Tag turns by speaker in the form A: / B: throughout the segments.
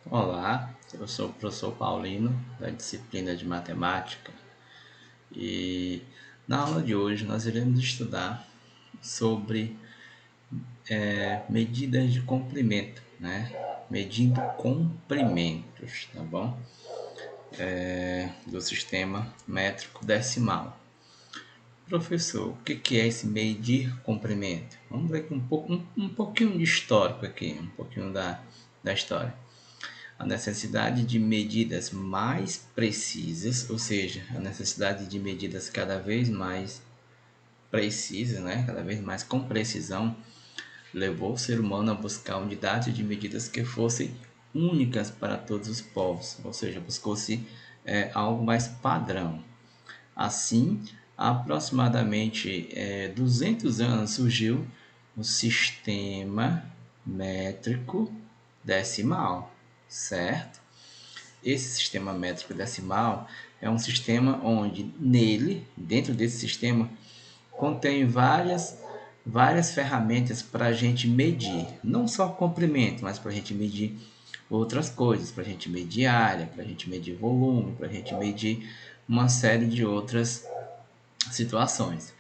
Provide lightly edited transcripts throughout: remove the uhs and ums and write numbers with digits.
A: Olá, eu sou o professor Paulino, da disciplina de Matemática, e na aula de hoje nós iremos estudar sobre medidas de comprimento, né? Medindo comprimentos, tá bom? Do sistema métrico decimal. Professor, o que é esse medir comprimento? Vamos ver um pouquinho de histórico aqui, um pouquinho da história. A necessidade de medidas mais precisas, ou seja, a necessidade de medidas cada vez mais precisas, né? Cada vez mais com precisão, levou o ser humano a buscar unidades de medidas que fossem únicas para todos os povos, ou seja, buscou-se algo mais padrão. Assim, há aproximadamente 200 anos surgiu o sistema métrico decimal, certo? Esse sistema métrico decimal é um sistema onde dentro desse sistema, contém várias ferramentas para a gente medir, não só comprimento, mas para a gente medir outras coisas, para a gente medir área, para a gente medir volume, para a gente medir uma série de outras situações.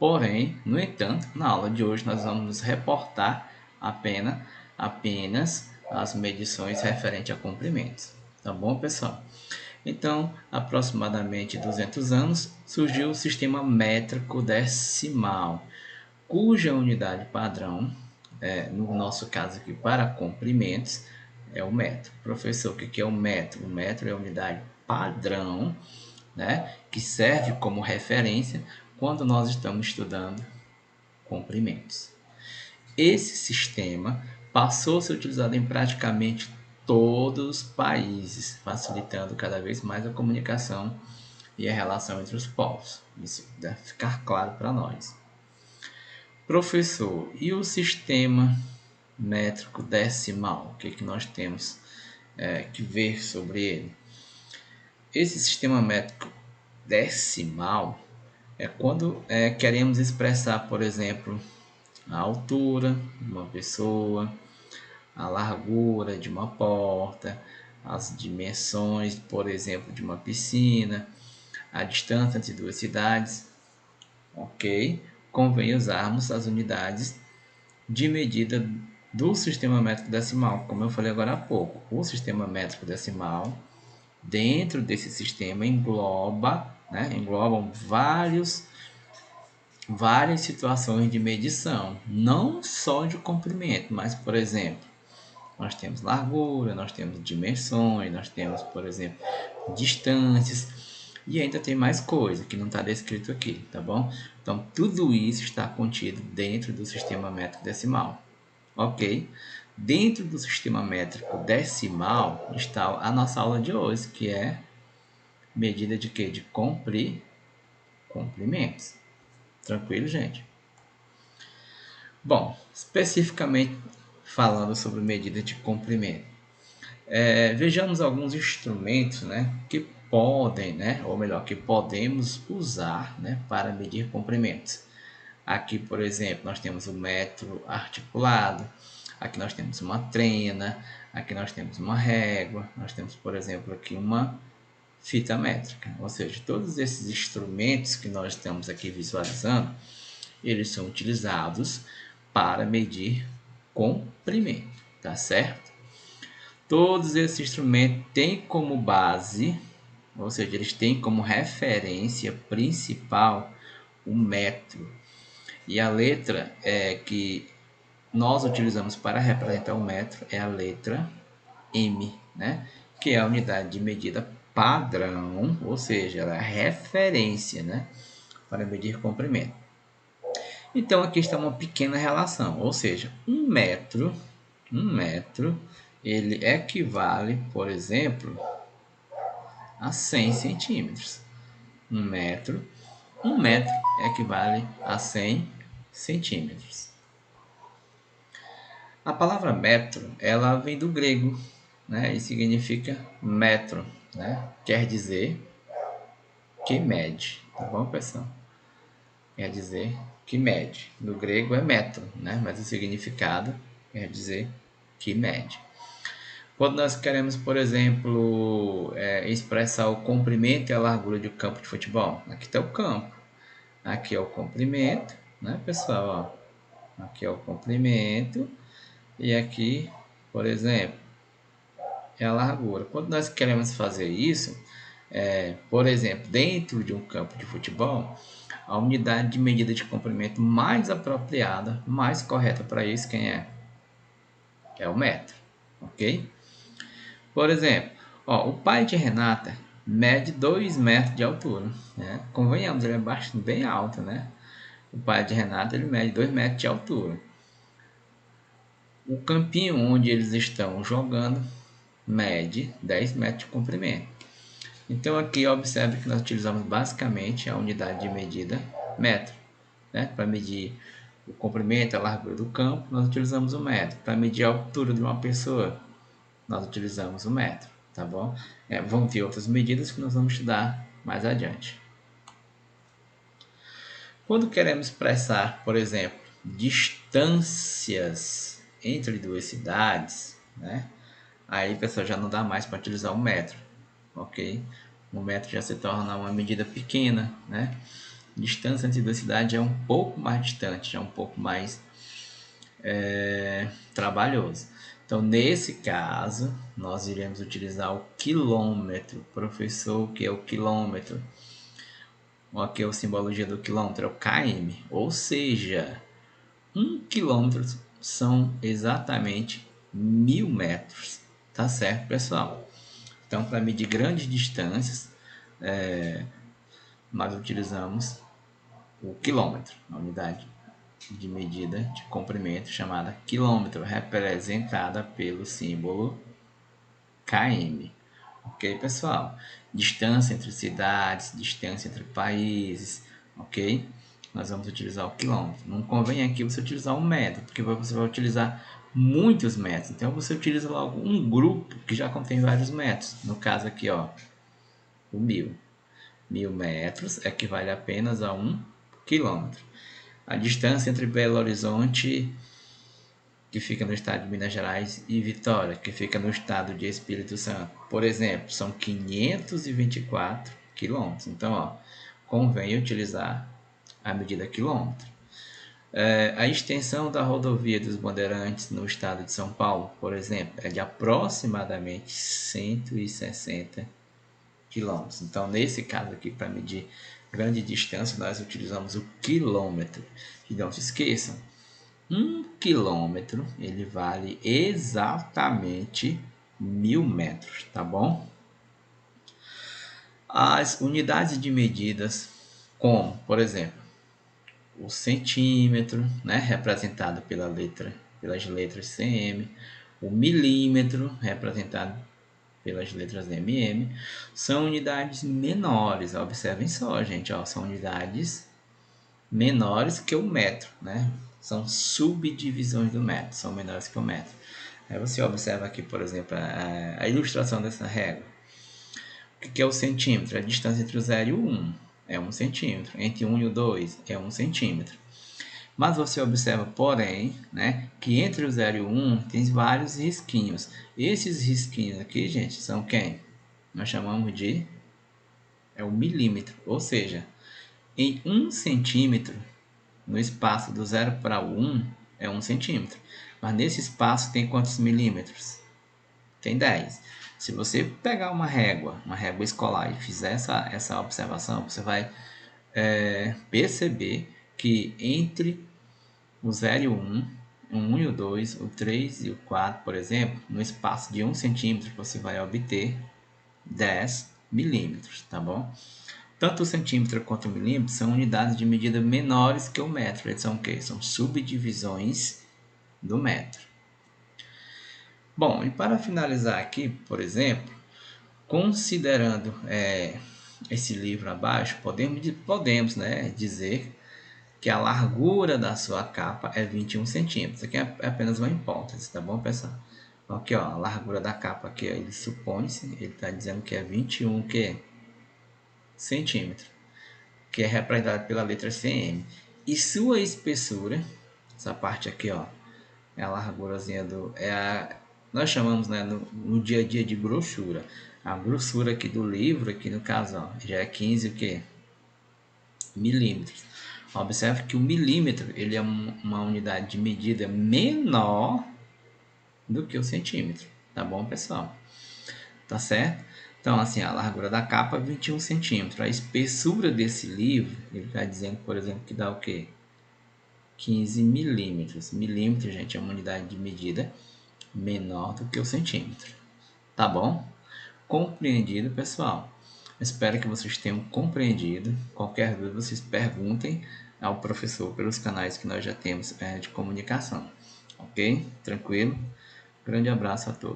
A: Porém, no entanto, na aula de hoje nós vamos nos reportar apenas as medições referentes a comprimentos. Tá bom, pessoal? Então, aproximadamente 200 anos, surgiu o sistema métrico decimal, cuja unidade padrão, no nosso caso aqui para comprimentos, é o metro. Professor, o que é o metro? O metro é a unidade padrão, né, que serve como referência quando nós estamos estudando comprimentos. Esse sistema passou a ser utilizado em praticamente todos os países, facilitando cada vez mais a comunicação e a relação entre os povos. Isso deve ficar claro para nós. Professor, e o sistema métrico decimal? O que nós temos que ver sobre ele? Esse sistema métrico decimal é quando queremos expressar, por exemplo, a altura de uma pessoa, a largura de uma porta, as dimensões, por exemplo, de uma piscina, a distância entre duas cidades, ok? Convém usarmos as unidades de medida do sistema métrico decimal, como eu falei agora há pouco. O sistema métrico decimal, dentro desse sistema, englobam várias situações de medição, não só de comprimento, mas, por exemplo, nós temos largura, nós temos dimensões, nós temos, por exemplo, distâncias e ainda tem mais coisa que não está descrito aqui, tá bom? Então, tudo isso está contido dentro do sistema métrico decimal, ok? Dentro do sistema métrico decimal está a nossa aula de hoje, que é medida de quê? De comprimentos. Tranquilo, gente? Bom, especificamente falando sobre medida de comprimento, vejamos alguns instrumentos, né, que podem, né, ou melhor, que podemos usar, né, para medir comprimentos. Aqui, por exemplo, nós temos o metro articulado, aqui nós temos uma trena, aqui nós temos uma régua, nós temos, por exemplo, aqui uma fita métrica. Ou seja, todos esses instrumentos que nós estamos aqui visualizando, eles são utilizados para medir comprimento, tá certo? Todos esses instrumentos têm como base, ou seja, eles têm como referência principal o metro. E a letra que nós utilizamos para representar o metro é a letra M, né? Que é a unidade de medida padrão, ou seja, ela é a referência, né? Para medir comprimento. Então aqui está uma pequena relação, ou seja, um metro, ele equivale, por exemplo, a 100 centímetros. Um metro equivale a 100 centímetros. A palavra metro, ela vem do grego, né, e significa metro, né? Quer dizer que mede, tá bom, pessoal? Quer dizer que mede. No grego é metro, né? Mas o significado quer dizer que mede. Quando nós queremos, por exemplo, expressar o comprimento e a largura de um campo de futebol, aqui está o campo, aqui é o comprimento, né, pessoal? Ó, aqui é o comprimento e aqui, por exemplo, é a largura. Quando nós queremos fazer isso, por exemplo, dentro de um campo de futebol, a unidade de medida de comprimento mais apropriada, mais correta para isso, quem é? É o metro, ok? Por exemplo, ó, o pai de Renata mede 2 metros de altura, né? Convenhamos, ele é baixo, bem alto, né? O pai de Renata ele mede 2 metros de altura. O campinho onde eles estão jogando mede 10 metros de comprimento. Então aqui observe que nós utilizamos basicamente a unidade de medida metro, né? Para medir o comprimento, a largura do campo, nós utilizamos o metro. Para medir a altura de uma pessoa, nós utilizamos o metro, tá bom? Vão ter outras medidas que nós vamos estudar mais adiante. Quando queremos expressar, por exemplo, distâncias entre duas cidades, né? Aí, pessoal, já não dá mais para utilizar o metro, ok? O metro já se torna uma medida pequena, né? Distância entre duas cidades é um pouco mais distante, é um pouco mais trabalhoso. Então, nesse caso, nós iremos utilizar o quilômetro. Professor, o que é o quilômetro? Aqui é a simbologia do quilômetro, é o km. Ou seja, 1 quilômetro são exatamente 1000 metros. Tá certo, pessoal? Então, para medir grandes distâncias, nós utilizamos o quilômetro, a unidade de medida de comprimento chamada quilômetro, representada pelo símbolo km. Ok, pessoal? Distância entre cidades, distância entre países, ok? Nós vamos utilizar o quilômetro. Não convém aqui você utilizar um metro, porque você vai utilizar muitos metros. Então você utiliza logo um grupo que já contém vários metros. No caso aqui, ó, o 1000. 1000 metros equivale apenas a 1 quilômetro. A distância entre Belo Horizonte, que fica no estado de Minas Gerais, e Vitória, que fica no estado de Espírito Santo, por exemplo, são 524 quilômetros. Então, ó, convém utilizar a medida quilômetro. A extensão da rodovia dos Bandeirantes no estado de São Paulo, por exemplo, é de aproximadamente 160 quilômetros. Então, nesse caso aqui, para medir grande distância, nós utilizamos o quilômetro. E não se esqueçam, 1 quilômetro ele vale exatamente 1000 metros, tá bom? As unidades de medidas, como, por exemplo, o centímetro, né, representado pelas letras cm, o milímetro, representado pelas letras mm, são unidades menores. Observem só, gente, ó, são unidades menores que o metro, né? São subdivisões do metro, são menores que o metro. Aí você observa aqui, por exemplo, a ilustração dessa régua. O que é o centímetro? A distância entre o 0 e o 1 é 1 centímetro. Entre o 1 e o 2 é 1 centímetro. Mas você observa, porém, né, que entre o 0 e o 1 tem vários risquinhos. Esses risquinhos aqui, gente, são quem? Nós chamamos de o milímetro. Ou seja, em 1 centímetro, no espaço do 0 para o 1, é 1 centímetro. Mas nesse espaço tem quantos milímetros? Tem 10. Se você pegar uma régua escolar e fizer essa observação, você vai perceber que entre o 0 e o 1, o 1 e o 2, o 3 e o 4, por exemplo, no espaço de 1 centímetro, você vai obter 10 milímetros, tá bom? Tanto o centímetro quanto o milímetro são unidades de medida menores que o metro. Eles são o quê? São subdivisões do metro. Bom, e para finalizar aqui, por exemplo, considerando esse livro abaixo, podemos dizer que a largura da sua capa é 21 centímetros. Aqui é apenas uma hipótese, tá bom, pessoal? Aqui, ó, a largura da capa aqui, ele supõe-se, ele está dizendo que é 21 centímetros, que é representado pela letra cm. E sua espessura, essa parte aqui, ó, é a largurazinha nós chamamos, né, no dia a dia de grossura. A grossura aqui do livro, aqui no caso, ó, já é 15 o quê? Milímetros. Observe que o milímetro ele é uma unidade de medida menor do que o centímetro, tá bom, pessoal? Tá certo? Então, assim, a largura da capa é 21 centímetros. A espessura desse livro, ele está dizendo, por exemplo, que dá o quê? 15 milímetros. Milímetro, gente, é uma unidade de medida menor do que o centímetro. Tá bom? Compreendido, pessoal? Espero que vocês tenham compreendido. Qualquer dúvida, vocês perguntem ao professor pelos canais que nós já temos de comunicação. Ok? Tranquilo? Grande abraço a todos.